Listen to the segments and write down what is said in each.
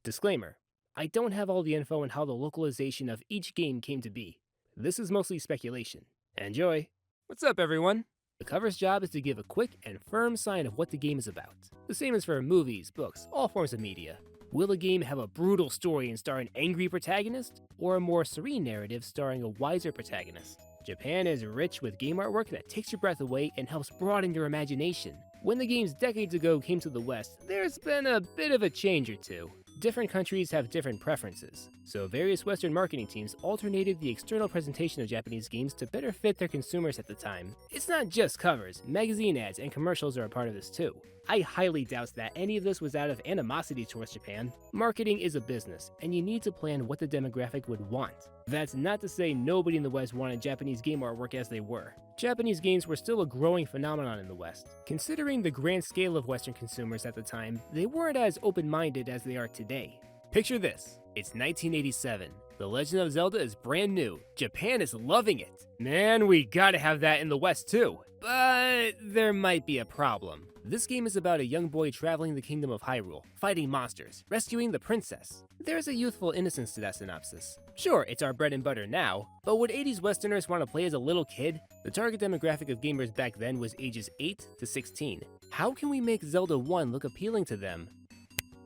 Disclaimer: I don't have all the info on how the localization of each game came to be. This is mostly speculation. Enjoy! What's up, everyone? The cover's job is to give a quick and firm sign of what the game is about. The same as for movies, books, all forms of media. Will a game have a brutal story and star an angry protagonist, or a more serene narrative starring a wiser protagonist? Japan is rich with game artwork that takes your breath away and helps broaden your imagination. When the games decades ago came to the West, there's been a bit of a change or two. Different countries have different preferences, so various Western marketing teams alternated the external presentation of Japanese games to better fit their consumers at the time. It's not just covers, magazine ads and commercials are a part of this too. I highly doubt that any of this was out of animosity towards Japan. Marketing is a business, and you need to plan what the demographic would want. That's not to say nobody in the West wanted Japanese game artwork as they were. Japanese games were still a growing phenomenon in the West. Considering the grand scale of Western consumers at the time, they weren't as open-minded as they are today. Picture this: it's 1987. The Legend of Zelda is brand new. Japan is loving it. Man, we gotta have that in the West too. But there might be a problem. This game is about a young boy traveling the kingdom of Hyrule, fighting monsters, rescuing the princess. There's a youthful innocence to that synopsis. Sure, it's our bread and butter now, but would 80s Westerners want to play as a little kid? The target demographic of gamers back then was ages 8 to 16. How can we make Zelda 1 look appealing to them?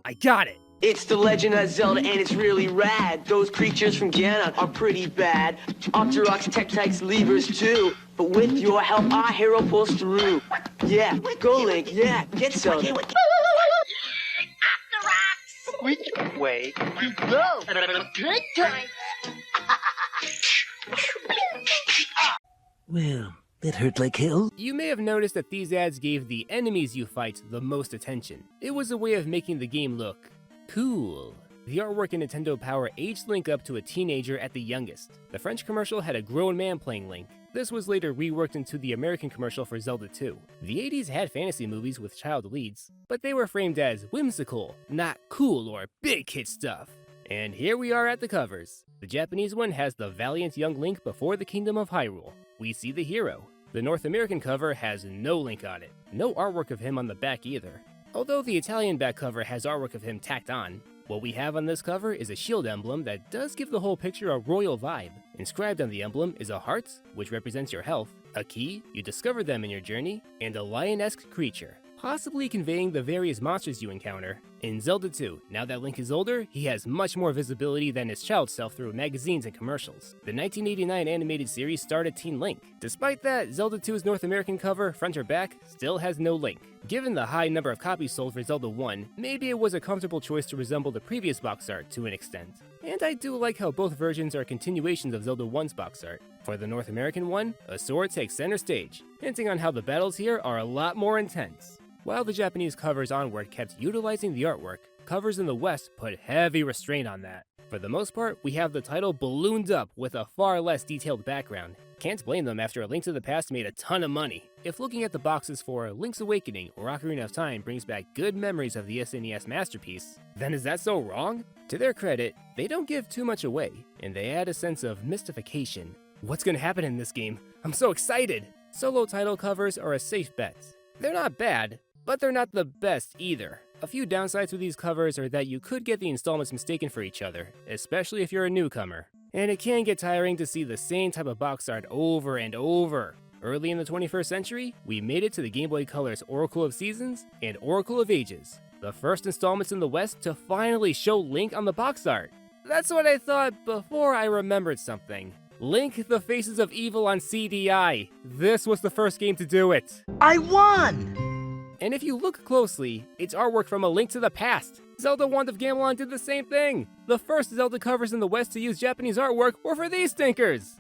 I got it! It's the Legend of Zelda and it's really rad. Those creatures from Ganon are pretty bad. Octoroks, Tektites, Levers too. But with your help, our hero pulls through. Yeah, go Link, yeah, get Zelda. Octoroks! Which way you go? Good time. Well, that hurt like hell. You may have noticed that these ads gave the enemies you fight the most attention. It was a way of making the game look cool. The artwork in Nintendo Power aged Link up to a teenager at the youngest. The French commercial had a grown man playing Link. This was later reworked into the American commercial for Zelda 2. The 80s had fantasy movies with child leads, but they were framed as whimsical, not cool or big kid stuff. And here we are at the covers. The Japanese one has the valiant young Link before the Kingdom of Hyrule. We see the hero. The North American cover has no Link on it. No artwork of him on the back either. Although the Italian back cover has artwork of him tacked on, what we have on this cover is a shield emblem that does give the whole picture a royal vibe. Inscribed on the emblem is a heart, which represents your health, a key, you discover them in your journey, and a lion-esque creature, possibly conveying the various monsters you encounter. In Zelda 2, now that Link is older, he has much more visibility than his child self through magazines and commercials. The 1989 animated series starred a teen Link. Despite that, Zelda 2's North American cover, front or back, still has no Link. Given the high number of copies sold for Zelda 1, maybe it was a comfortable choice to resemble the previous box art to an extent. And I do like how both versions are continuations of Zelda 1's box art. For the North American one, a sword takes center stage, hinting on how the battles here are a lot more intense. While the Japanese covers onward kept utilizing the artwork, covers in the West put heavy restraint on that. For the most part, we have the title ballooned up with a far less detailed background. Can't blame them after A Link to the Past made a ton of money. If looking at the boxes for Link's Awakening or Ocarina of Time brings back good memories of the SNES masterpiece, then is that so wrong? To their credit, they don't give too much away, and they add a sense of mystification. What's gonna happen in this game? I'm so excited! Solo title covers are a safe bet. They're not bad, but they're not the best either. A few downsides with these covers are that you could get the installments mistaken for each other, especially if you're a newcomer. And it can get tiring to see the same type of box art over and over. Early in the 21st century, we made it to the Game Boy Color's Oracle of Seasons and Oracle of Ages, the first installments in the West to finally show Link on the box art. That's what I thought before I remembered something. Link the Faces of Evil on CDI. This was the first game to do it. I won! And if you look closely, it's artwork from A Link to the Past. Zelda Wand of Gamelon did the same thing. The first Zelda covers in the West to use Japanese artwork were for these stinkers.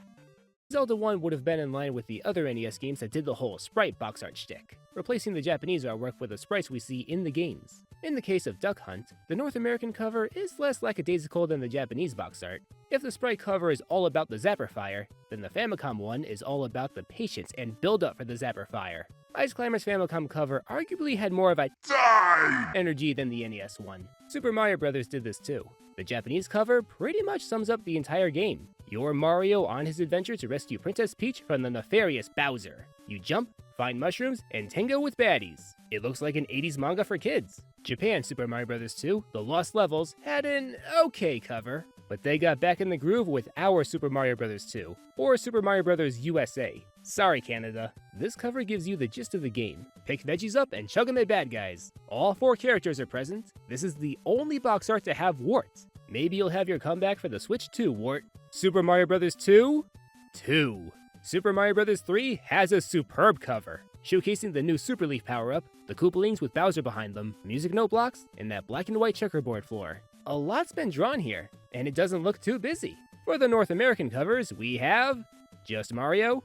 Zelda 1 would have been in line with the other NES games that did the whole sprite box art shtick, replacing the Japanese artwork with the sprites we see in the games. In the case of Duck Hunt, the North American cover is less lackadaisical than the Japanese box art. If the sprite cover is all about the Zapper Fire, then the Famicom one is all about the patience and build-up for the Zapper Fire. Ice Climber's Famicom cover arguably had more of a DIE energy than the NES one. Super Mario Bros. Did this too. The Japanese cover pretty much sums up the entire game. You're Mario on his adventure to rescue Princess Peach from the nefarious Bowser. You jump, find mushrooms, and tango with baddies. It looks like an 80s manga for kids. Japan Super Mario Bros. 2, The Lost Levels, had an okay cover, but they got back in the groove with our Super Mario Bros. 2, or Super Mario Bros. USA. Sorry, Canada. This cover gives you the gist of the game. Pick veggies up and chug 'em at bad guys. All 4 characters are present. This is the only box art to have warts. Maybe you'll have your comeback for the Switch 2, Wart. Super Mario Bros. 2? 2. Super Mario Bros. 3 has a superb cover, showcasing the new Super Leaf power-up, the Koopalings with Bowser behind them, music note blocks, and that black and white checkerboard floor. A lot's been drawn here, and it doesn't look too busy. For the North American covers, we have Just Mario,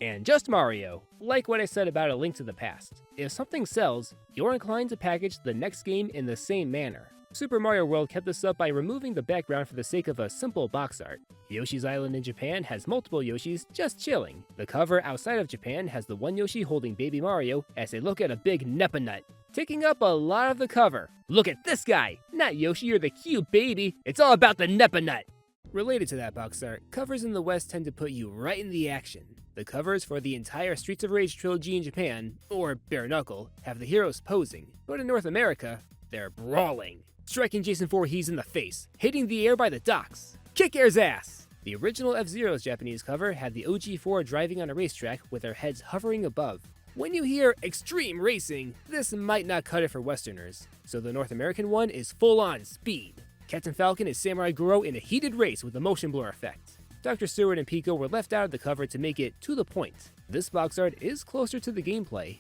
and Just Mario. Like what I said about A Link to the Past, if something sells, you're inclined to package the next game in the same manner. Super Mario World kept this up by removing the background for the sake of a simple box art. Yoshi's Island in Japan has multiple Yoshis just chilling. The cover outside of Japan has the one Yoshi holding Baby Mario as they look at a big Nepa nut, taking up a lot of the cover. Look at this guy! Not Yoshi or the cute baby, it's all about the Nepa nut! Related to that box art, covers in the West tend to put you right in the action. The covers for the entire Streets of Rage trilogy in Japan, or bare knuckle, have the heroes posing, but in North America, they're brawling. Striking Jason Voorhees in the face, hitting the air by the docks. Kick-Air's ass! The original F-Zero's Japanese cover had the OG4 driving on a racetrack with their heads hovering above. When you hear extreme racing, this might not cut it for Westerners, so the North American one is full-on speed. Captain Falcon is Samurai Goro in a heated race with a motion blur effect. Dr. Stewart and Pico were left out of the cover to make it to the point. This box art is closer to the gameplay.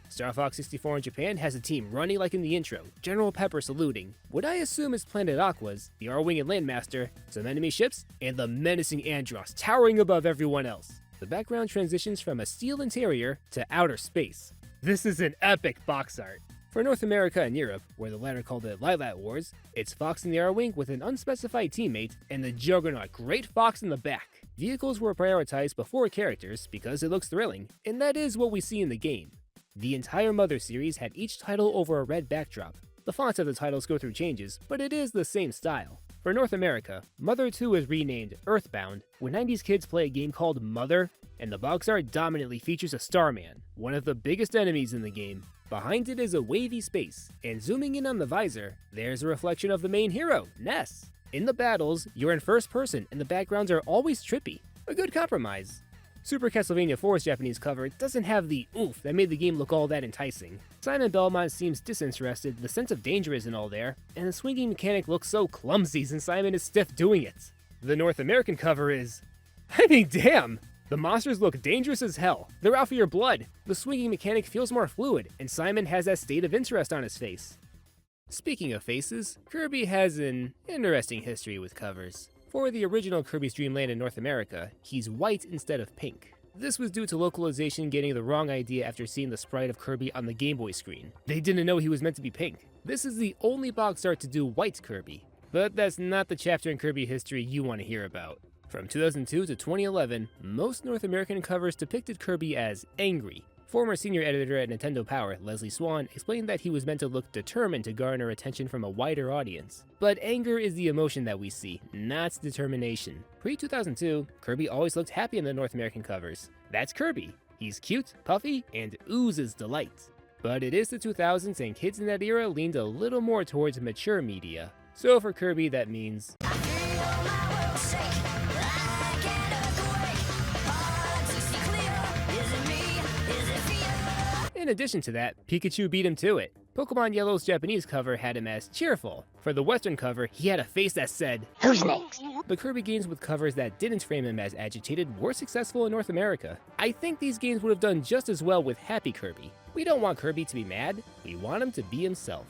Star Fox 64 in Japan has a team running like in the intro, General Pepper saluting, what I assume is Planet Aqua's, the R-Winged Landmaster, some enemy ships, and the menacing Andross towering above everyone else. The background transitions from a steel interior to outer space. This is an epic box art. For North America and Europe, where the latter called it Lilat Wars, it's Fox in the R-Wing with an unspecified teammate and the juggernaut Great Fox in the back. Vehicles were prioritized before characters because it looks thrilling, and that is what we see in the game. The entire Mother series had each title over a red backdrop. The fonts of the titles go through changes, but it is the same style. For North America, Mother 2 is renamed Earthbound when 90s kids play a game called Mother, and the box art dominantly features a Starman, one of the biggest enemies in the game. Behind it is a wavy space, and zooming in on the visor, there's a reflection of the main hero, Ness. In the battles, you're in first person and the backgrounds are always trippy. A good compromise. Super Castlevania 4's Japanese cover doesn't have the oomph that made the game look all that enticing. Simon Belmont seems disinterested, the sense of danger isn't all there, and the swinging mechanic looks so clumsy since Simon is stiff doing it. The North American cover is... I mean, damn! The monsters look dangerous as hell. They're out for your blood. The swinging mechanic feels more fluid, and Simon has that state of interest on his face. Speaking of faces, Kirby has an interesting history with covers. For the original Kirby's Dream Land in North America, he's white instead of pink. This was due to localization getting the wrong idea after seeing the sprite of Kirby on the Game Boy screen. They didn't know he was meant to be pink. This is the only box art to do white Kirby. But that's not the chapter in Kirby history you want to hear about. From 2002 to 2011, most North American covers depicted Kirby as angry. Former senior editor at Nintendo Power, Leslie Swan, explained that he was meant to look determined to garner attention from a wider audience. But anger is the emotion that we see, not determination. Pre-2002, Kirby always looked happy in the North American covers. That's Kirby. He's cute, puffy, and oozes delight. But it is the 2000s and kids in that era leaned a little more towards mature media. So for Kirby, that means... In addition to that, Pikachu beat him to it. Pokemon Yellow's Japanese cover had him as cheerful. For the Western cover, he had a face that said, "Who's next?" But Kirby games with covers that didn't frame him as agitated were successful in North America. I think these games would have done just as well with Happy Kirby. We don't want Kirby to be mad, we want him to be himself.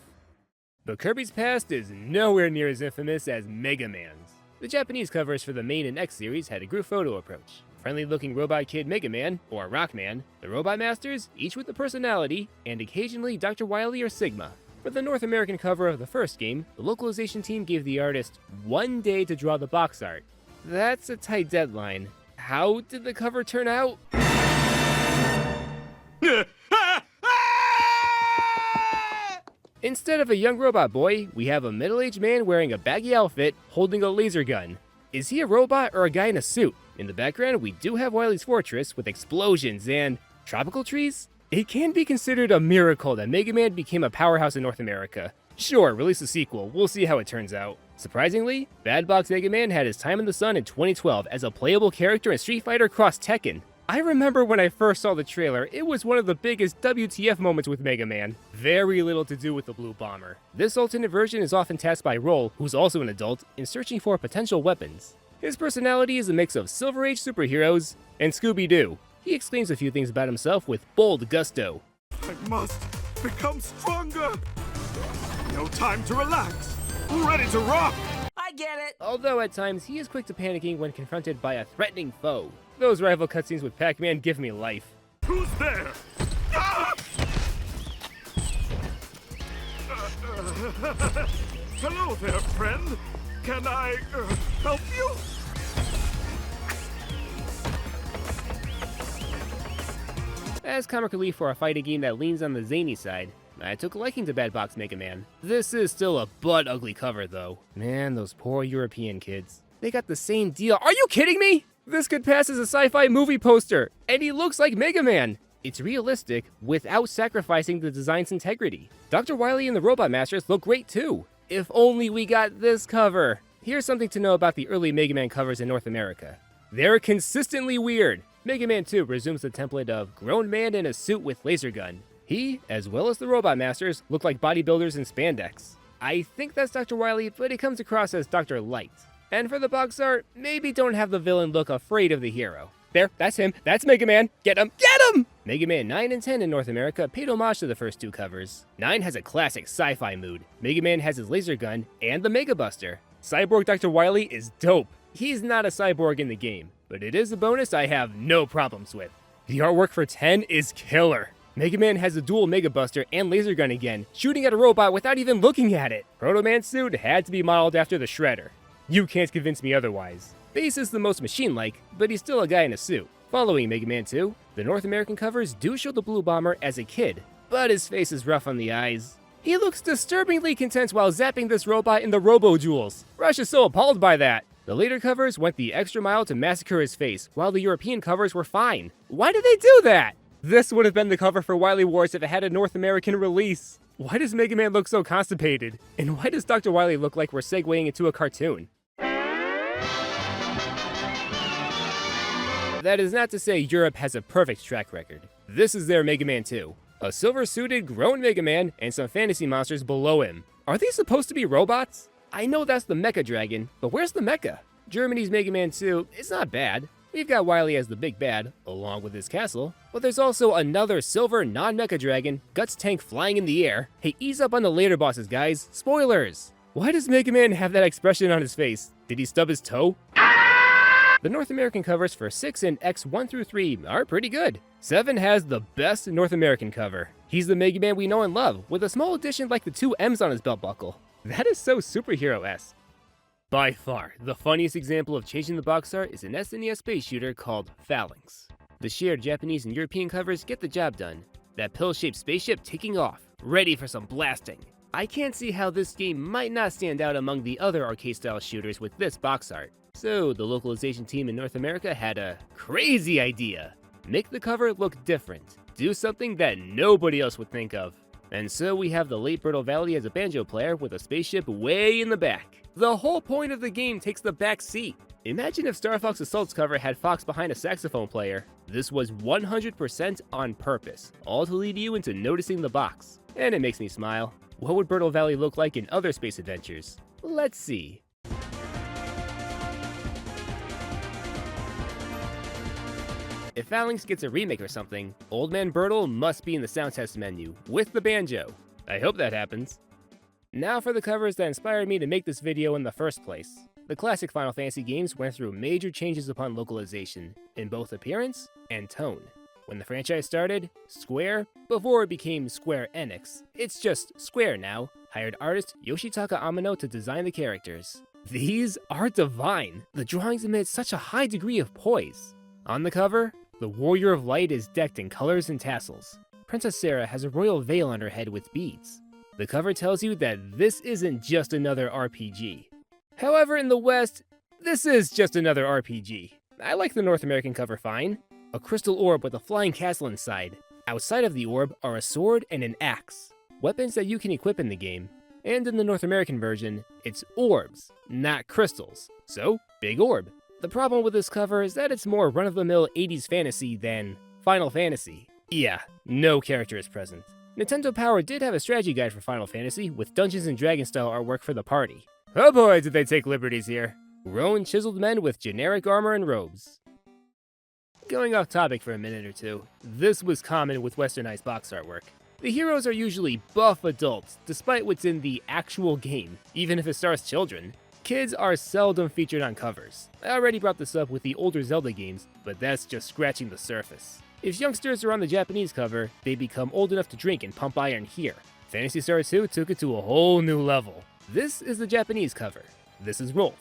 But Kirby's past is nowhere near as infamous as Mega Man's. The Japanese covers for the Main and X series had a group photo approach. Friendly-looking Robot Kid Mega Man, or Rockman, the Robot Masters, each with a personality, and occasionally Dr. Wily or Sigma. For the North American cover of the first game, the localization team gave the artist 1 day to draw the box art. That's a tight deadline. How did the cover turn out? Instead of a young robot boy, we have a middle-aged man wearing a baggy outfit, holding a laser gun. Is he a robot or a guy in a suit? In the background, we do have Wily's fortress with explosions and tropical trees? It can be considered a miracle that Mega Man became a powerhouse in North America. Sure, release a sequel, we'll see how it turns out. Surprisingly, Bad Box Mega Man had his time in the sun in 2012 as a playable character in Street Fighter Cross Tekken. I remember when I first saw the trailer, it was one of the biggest WTF moments with Mega Man. Very little to do with the Blue Bomber. This alternate version is often tasked by Roll, who's also an adult, in searching for potential weapons. His personality is a mix of Silver Age superheroes and Scooby-Doo. He exclaims a few things about himself with bold gusto. I must become stronger. No time to relax. Ready to rock. I get it. Although at times he is quick to panicking when confronted by a threatening foe. Those rival cutscenes with Pac-Man give me life. Who's there? Ah! Hello there, friend. Can I help you? As comic relief for a fighting game that leans on the zany side, I took a liking to Bad Box Mega Man. This is still a butt-ugly cover, though. Man, those poor European kids. They got the same deal. Are you kidding me? This could pass as a sci-fi movie poster, and he looks like Mega Man. It's realistic without sacrificing the design's integrity. Dr. Wily and the Robot Masters look great too. If only we got this cover. Here's something to know about the early Mega Man covers in North America. They're consistently weird. Mega Man 2 resumes the template of grown man in a suit with laser gun. He, as well as the Robot Masters, look like bodybuilders in spandex. I think that's Dr. Wily, but he comes across as Dr. Light. And for the box art, maybe don't have the villain look afraid of the hero. There, that's him. That's Mega Man. Get him! Get him! Mega Man 9 and 10 in North America paid homage to the first two covers. 9 has a classic sci-fi mood. Mega Man has his laser gun and the Mega Buster. Cyborg Dr. Wily is dope. He's not a cyborg in the game, but it is a bonus I have no problems with. The artwork for 10 is killer. Mega Man has a dual Mega Buster and laser gun again, shooting at a robot without even looking at it. Proto Man's suit had to be modeled after the Shredder. You can't convince me otherwise. Base is the most machine-like, but he's still a guy in a suit. Following Mega Man 2, the North American covers do show the Blue Bomber as a kid, but his face is rough on the eyes. He looks disturbingly content while zapping this robot in the Robo-Duels. Rush is so appalled by that. The later covers went the extra mile to massacre his face, while the European covers were fine. Why did they do that? This would have been the cover for Wily Wars if it had a North American release. Why does Mega Man look so constipated? And why does Dr. Wily look like we're segueing into a cartoon? That is not to say Europe has a perfect track record. This is their Mega Man 2. A silver-suited, grown Mega Man and some fantasy monsters below him. Are these supposed to be robots? I know that's the Mecha Dragon, but where's the Mecha? Germany's Mega Man 2 is not bad. We've got Wily as the big bad, along with his castle, but there's also another silver non-Mecha Dragon, Guts tank flying in the air. Hey, ease up on the later bosses, guys. Spoilers! Why does Mega Man have that expression on his face? Did he stub his toe? The North American covers for 6 and X1 through 3 are pretty good. 7 has the best North American cover. He's the Mega Man we know and love, with a small addition like the 2 M's on his belt buckle. That is so superhero-esque. By far, the funniest example of changing the box art is an SNES space shooter called Phalanx. The shared Japanese and European covers get the job done. That pill-shaped spaceship taking off, ready for some blasting. I can't see how this game might not stand out among the other arcade-style shooters with this box art. So the localization team in North America had a crazy idea. Make the cover look different. Do something that nobody else would think of. And so we have the late Bertle Valley as a banjo player with a spaceship way in the back. The whole point of the game takes the back seat. Imagine if Star Fox Assault's cover had Fox behind a saxophone player. This was 100% on purpose, all to lead you into noticing the box. And it makes me smile. What would Bertle Valley look like in other space adventures? Let's see. If Phalanx gets a remake or something, Old Man Bertle must be in the sound test menu, with the banjo. I hope that happens. Now for the covers that inspired me to make this video in the first place. The classic Final Fantasy games went through major changes upon localization, in both appearance and tone. When the franchise started, Square, before it became Square Enix, it's just Square now, hired artist Yoshitaka Amano to design the characters. These are divine. The drawings emit such a high degree of poise. On the cover, the Warrior of Light is decked in colors and tassels. Princess Sarah has a royal veil on her head with beads. The cover tells you that this isn't just another RPG. However, in the West, this is just another RPG. I like the North American cover fine. A crystal orb with a flying castle inside. Outside of the orb are a sword and an axe, weapons that you can equip in the game. And in the North American version, it's orbs, not crystals, so big orb. The problem with this cover is that it's more run-of-the-mill 80s fantasy than Final Fantasy. Yeah, no character is present. Nintendo Power did have a strategy guide for Final Fantasy with Dungeons & Dragons style artwork for the party. Oh boy, did they take liberties here. Roan chiseled men with generic armor and robes. Going off topic for a minute or two, this was common with westernized box artwork. The heroes are usually buff adults, despite what's in the actual game, even if it stars children. Kids are seldom featured on covers. I already brought this up with the older Zelda games, but that's just scratching the surface. If youngsters are on the Japanese cover, they become old enough to drink and pump iron here. Phantasy Star 2 took it to a whole new level. This is the Japanese cover. This is Rolf.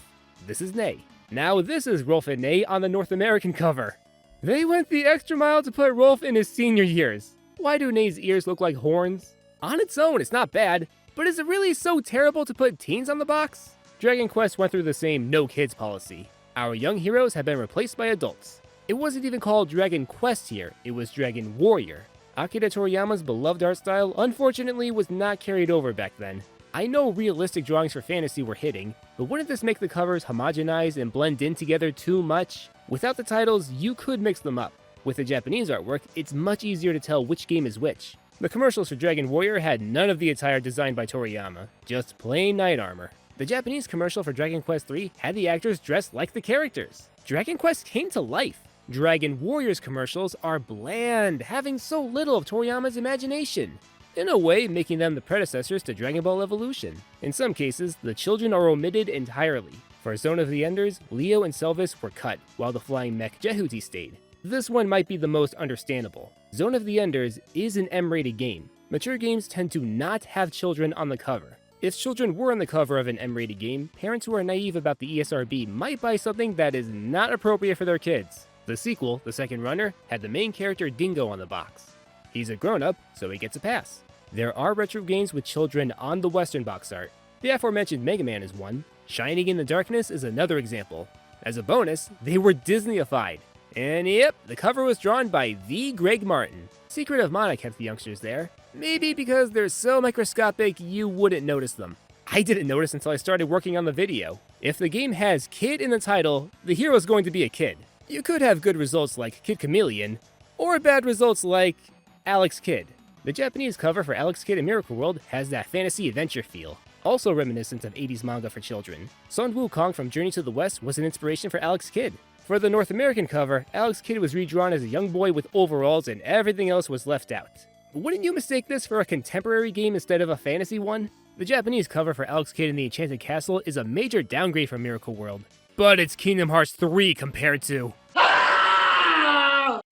This is Ney. Now this is Rolf and Ney on the North American cover. They went the extra mile to put Rolf in his senior years. Why do Ney's ears look like horns? On its own, it's not bad, but is it really so terrible to put teens on the box? Dragon Quest went through the same no kids policy. Our young heroes have been replaced by adults. It wasn't even called Dragon Quest here, it was Dragon Warrior. Akira Toriyama's beloved art style unfortunately was not carried over back then. I know realistic drawings for fantasy were hitting, but wouldn't this make the covers homogenize and blend in together too much? Without the titles, you could mix them up. With the Japanese artwork, it's much easier to tell which game is which. The commercials for Dragon Warrior had none of the attire designed by Toriyama, just plain knight armor. The Japanese commercial for Dragon Quest III had the actors dressed like the characters. Dragon Quest came to life. Dragon Warrior's commercials are bland, having so little of Toriyama's imagination. In a way, making them the predecessors to Dragon Ball Evolution. In some cases, the children are omitted entirely. For Zone of the Enders, Leo and Selvis were cut, while the flying mech Jehuti stayed. This one might be the most understandable. Zone of the Enders is an M-rated game. Mature games tend to not have children on the cover. If children were on the cover of an M-rated game, parents who are naive about the ESRB might buy something that is not appropriate for their kids. The sequel, The Second Runner, had the main character Dingo on the box. He's a grown-up, so he gets a pass. There are retro games with children on the Western box art. The aforementioned Mega Man is one. Shining in the Darkness is another example. As a bonus, they were Disneyified. And yep, the cover was drawn by the Greg Martin. Secret of Mana kept the youngsters there. Maybe because they're so microscopic you wouldn't notice them. I didn't notice until I started working on the video. If the game has kid in the title, the hero's going to be a kid. You could have good results like Kid Chameleon, or bad results like Alex Kidd. The Japanese cover for Alex Kidd in Miracle World has that fantasy adventure feel, also reminiscent of 80s manga for children. Sun Wukong from Journey to the West was an inspiration for Alex Kidd. For the North American cover, Alex Kidd was redrawn as a young boy with overalls and everything else was left out. Wouldn't you mistake this for a contemporary game instead of a fantasy one? The Japanese cover for Alex Kidd in the Enchanted Castle is a major downgrade from Miracle World. But it's Kingdom Hearts 3 compared to...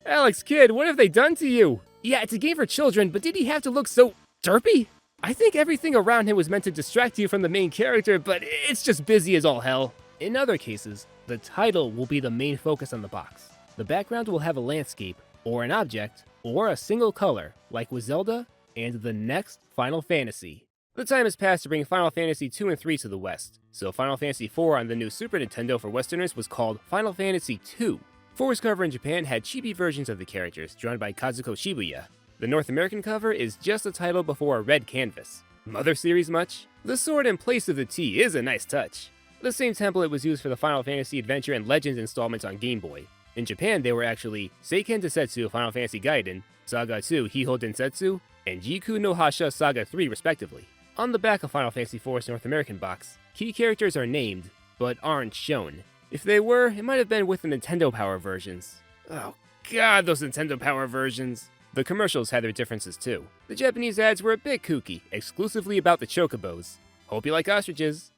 Alex Kidd, what have they done to you? Yeah, it's a game for children, but did he have to look so derpy? I think everything around him was meant to distract you from the main character, but it's just busy as all hell. In other cases, the title will be the main focus on the box. The background will have a landscape, or an object, or a single color, like with Zelda and the next Final Fantasy. The time has passed to bring Final Fantasy 2 and 3 to the West, so Final Fantasy 4 on the new Super Nintendo for Westerners was called Final Fantasy 2. 4's cover in Japan had chibi versions of the characters, drawn by Kazuko Shibuya. The North American cover is just a title before a red canvas. Mother series much? The sword in place of the T is a nice touch. The same template was used for the Final Fantasy Adventure and Legends installments on Game Boy. In Japan, they were actually Seiken Densetsu Final Fantasy Gaiden, Saga 2 Hiho Densetsu, and Jiku no Hasha Saga 3 respectively. On the back of Final Fantasy IV's North American box, key characters are named, but aren't shown. If they were, it might have been with the Nintendo Power versions. Oh god, those Nintendo Power versions! The commercials had their differences too. The Japanese ads were a bit kooky, exclusively about the chocobos. Hope you like ostriches.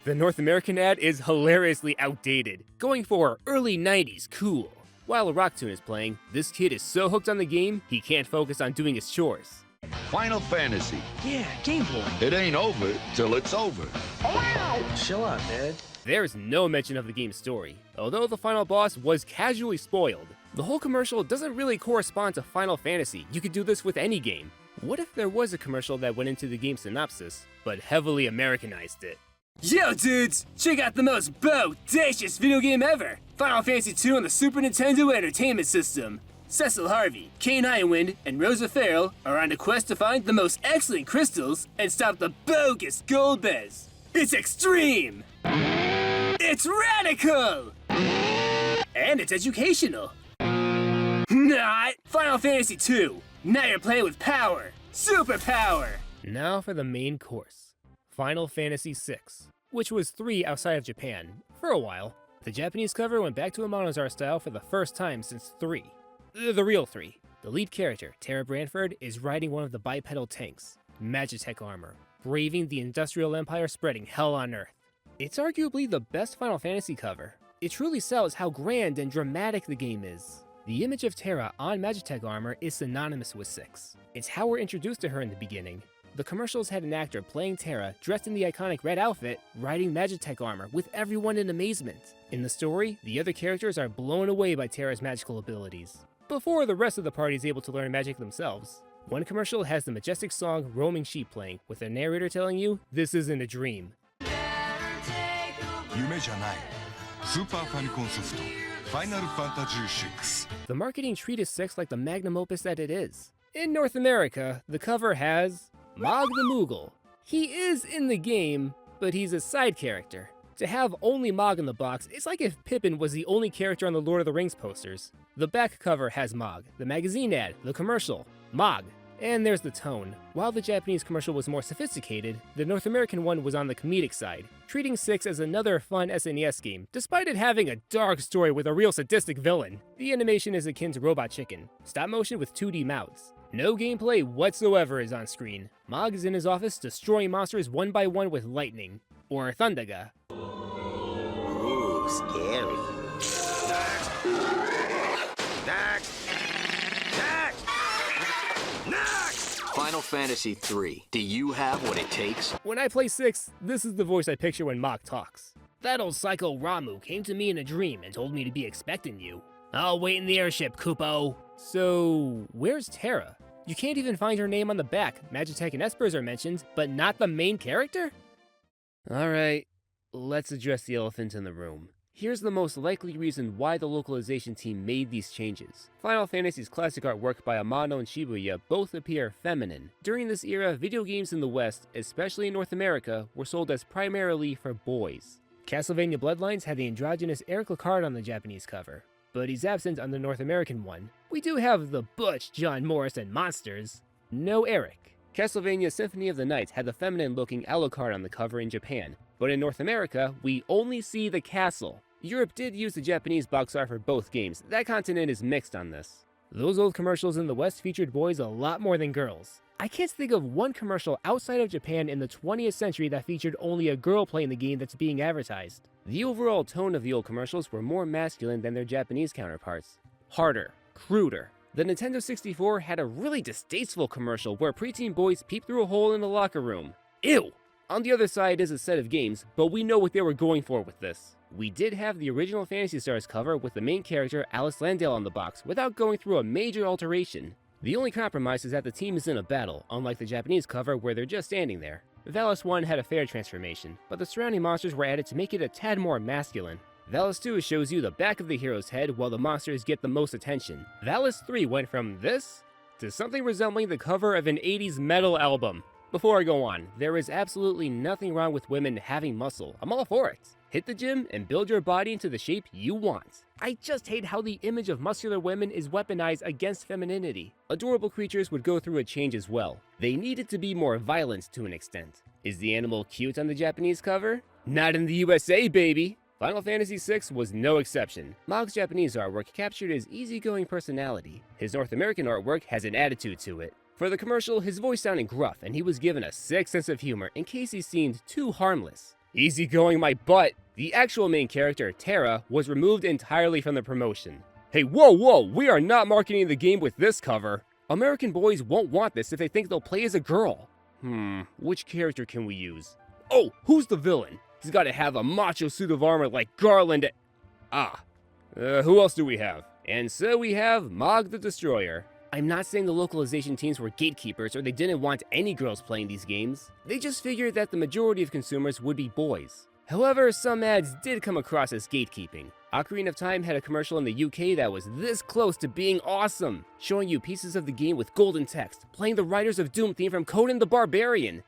The North American ad is hilariously outdated, going for early 90s cool. While a rock tune is playing, this kid is so hooked on the game, he can't focus on doing his chores. Final Fantasy. Yeah, Game Boy. It ain't over till it's over. Chill out, Dad. There's no mention of the game's story, although the final boss was casually spoiled. The whole commercial doesn't really correspond to Final Fantasy. You could do this with any game. What if there was a commercial that went into the game synopsis, but heavily Americanized it? Yo dudes, check out the most bodacious video game ever! Final Fantasy II on the Super Nintendo Entertainment System. Cecil Harvey, Kane Ironwind, and Rosa Farrell are on a quest to find the most excellent crystals and stop the bogus gold bez. It's extreme! It's radical! And it's educational. Not Final Fantasy II. Now you're playing with power. Superpower! Now for the main course. Final Fantasy VI, which was 3 outside of Japan, for a while. The Japanese cover went back to a Mono's art style for the first time since 3. The real 3. The lead character, Tara Branford, is riding one of the bipedal tanks, Magitech armor, braving the Industrial Empire spreading hell on Earth. It's arguably the best Final Fantasy cover. It truly sells how grand and dramatic the game is. The image of Tara on Magitech armor is synonymous with 6. It's how we're introduced to her in the beginning. The commercials had an actor playing Tara dressed in the iconic red outfit, riding Magitech armor with everyone in amazement. In the story, the other characters are blown away by Tara's magical abilities, before the rest of the party is able to learn magic themselves. One commercial has the majestic song Roaming Sheep playing, with the narrator telling you, this isn't a dream. 夢じゃない。スーパーファミコンソフト、ファイナルファンタジー6。The marketing treated 6 like the magnum opus that it is. In North America, the cover has Mog the Moogle. He is in the game, but he's a side character. To have only Mog in the box, it's like if Pippin was the only character on the Lord of the Rings posters. The back cover has Mog, the magazine ad, the commercial, Mog, and there's the tone. While the Japanese commercial was more sophisticated, the North American one was on the comedic side, treating 6 as another fun SNES game, despite it having a dark story with a real sadistic villain. The animation is akin to Robot Chicken, stop motion with 2D mouths. No gameplay whatsoever is on screen. Mog is in his office destroying monsters one by one with lightning, or Thundaga. Ooh, scary. Next! Final Fantasy III. Do you have what it takes? When I play 6, this is the voice I picture when Mog talks. That old psycho Ramu came to me in a dream and told me to be expecting you. I'll wait in the airship, Kupo. So, where's Tara? You can't even find her name on the back. Magitech and Espers are mentioned, but not the main character? Alright, let's address the elephant in the room. Here's the most likely reason why the localization team made these changes. Final Fantasy's classic artwork by Amano and Shibuya both appear feminine. During this era, video games in the West, especially in North America, were sold as primarily for boys. Castlevania Bloodlines had the androgynous Eric Lacard on the Japanese cover, but he's absent on the North American one. We do have the butch John Morris and monsters. No Eric. Castlevania Symphony of the Night had the feminine-looking Alucard on the cover in Japan, but in North America, we only see the castle. Europe did use the Japanese box art for both games. That continent is mixed on this. Those old commercials in the West featured boys a lot more than girls. I can't think of one commercial outside of Japan in the 20th century that featured only a girl playing the game that's being advertised. The overall tone of the old commercials were more masculine than their Japanese counterparts. Harder, cruder. The Nintendo 64 had a really distasteful commercial where preteen boys peep through a hole in the locker room. Ew! On the other side is a set of games, but we know what they were going for with this. We did have the original Phantasy Stars cover with the main character Alice Landale on the box without going through a major alteration. The only compromise is that the team is in a battle, unlike the Japanese cover where they're just standing there. Valis 1 had a fair transformation, but the surrounding monsters were added to make it a tad more masculine. Valis 2 shows you the back of the hero's head while the monsters get the most attention. Valis 3 went from this to something resembling the cover of an 80s metal album. Before I go on, there is absolutely nothing wrong with women having muscle. I'm all for it. Hit the gym and build your body into the shape you want. I just hate how the image of muscular women is weaponized against femininity. Adorable creatures would go through a change as well. They needed to be more violent to an extent. Is the animal cute on the Japanese cover? Not in the USA, baby! Final Fantasy VI was no exception. Mog's Japanese artwork captured his easygoing personality. His North American artwork has an attitude to it. For the commercial, his voice sounded gruff and he was given a sick sense of humor in case he seemed too harmless. Easygoing my butt! The actual main character, Tara, was removed entirely from the promotion. Hey, whoa, we are not marketing the game with this cover. American boys won't want this if they think they'll play as a girl. Which character can we use? Oh, who's the villain? He's gotta have a macho suit of armor like Garland. Who else do we have? And so we have Mog the Destroyer. I'm not saying the localization teams were gatekeepers or they didn't want any girls playing these games. They just figured that the majority of consumers would be boys. However, some ads did come across as gatekeeping. Ocarina of Time had a commercial in the UK that was this close to being awesome, showing you pieces of the game with golden text, playing the Riders of Doom theme from Conan the Barbarian.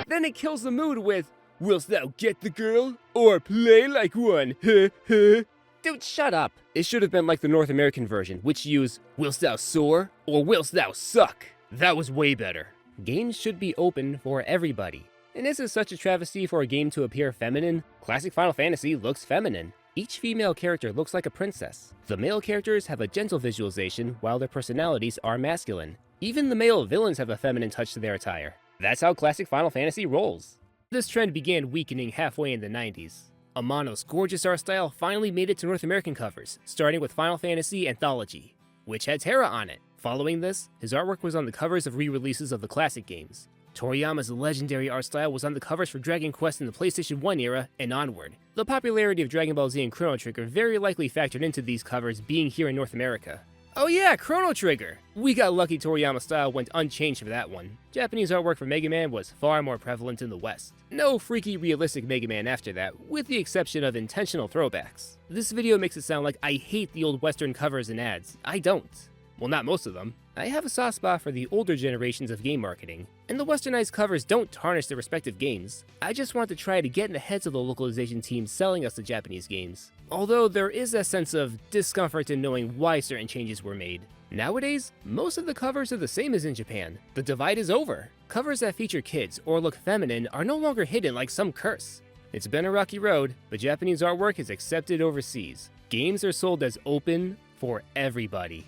Then it kills the mood with, "Wilt thou get the girl, or play like one, huh huh?" Dude, shut up. It should have been like the North American version, which used, "Wilt thou soar, or wilt thou suck?" That was way better. Games should be open for everybody. And this is such a travesty for a game to appear feminine. Classic Final Fantasy looks feminine. Each female character looks like a princess. The male characters have a gentle visualization, while their personalities are masculine. Even the male villains have a feminine touch to their attire. That's how classic Final Fantasy rolls. This trend began weakening halfway in the 90s. Amano's gorgeous art style finally made it to North American covers, starting with Final Fantasy Anthology, which had Terra on it. Following this, his artwork was on the covers of re-releases of the classic games. Toriyama's legendary art style was on the covers for Dragon Quest in the PlayStation 1 era and onward. The popularity of Dragon Ball Z and Chrono Trigger very likely factored into these covers being here in North America. Oh yeah, Chrono Trigger! We got lucky Toriyama's style went unchanged for that one. Japanese artwork for Mega Man was far more prevalent in the West. No freaky realistic Mega Man after that, with the exception of intentional throwbacks. This video makes it sound like I hate the old Western covers and ads. I don't. Well, not most of them. I have a soft spot for the older generations of game marketing, and the westernized covers don't tarnish their respective games. I just want to try to get in the heads of the localization teams selling us the Japanese games. Although there is a sense of discomfort in knowing why certain changes were made. Nowadays, most of the covers are the same as in Japan. The divide is over. Covers that feature kids or look feminine are no longer hidden like some curse. It's been a rocky road, but Japanese artwork is accepted overseas. Games are sold as open for everybody.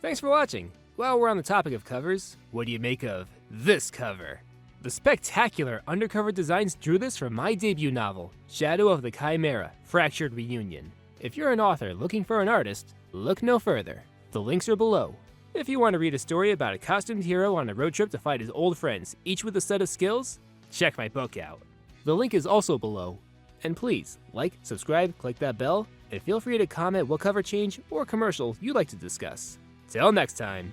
Thanks for watching. While we're on the topic of covers, what do you make of this cover? The spectacular undercover designs drew this from my debut novel, Shadow of the Chimera: Fractured Reunion. If you're an author looking for an artist, look no further. The links are below. If you want to read a story about a costumed hero on a road trip to fight his old friends, each with a set of skills, check my book out. The link is also below. And please, like, subscribe, click that bell, and feel free to comment what cover change or commercial you'd like to discuss. Till next time.